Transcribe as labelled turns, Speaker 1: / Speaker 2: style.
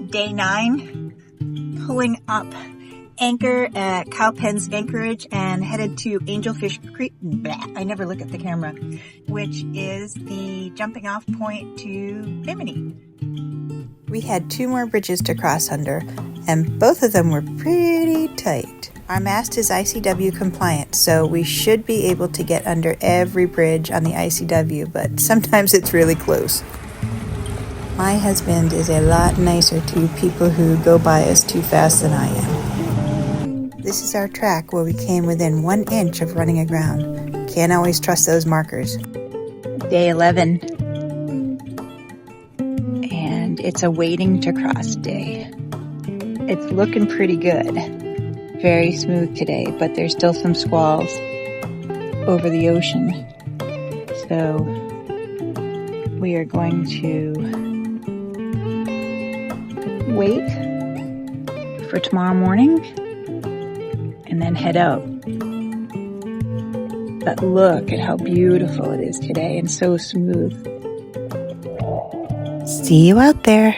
Speaker 1: Day 9, pulling up anchor at Cowpens Anchorage and headed to Angelfish Creek. I never look at the camera, which is the jumping off point to Bimini. We had 2 more bridges to cross under, and both of them were pretty tight. Our mast is ICW compliant, so we should be able to get under every bridge on the ICW, but sometimes it's really close. My husband is a lot nicer to people who go by us too fast than I am. This is our track where we came within 1 inch of running aground. Can't always trust those markers. Day 11. And it's a waiting to cross day. It's looking pretty good. Very smooth today, but there's still some squalls over the ocean. So we are going to wait for tomorrow morning and then head out. But look at how beautiful it is today and so smooth. See you out there.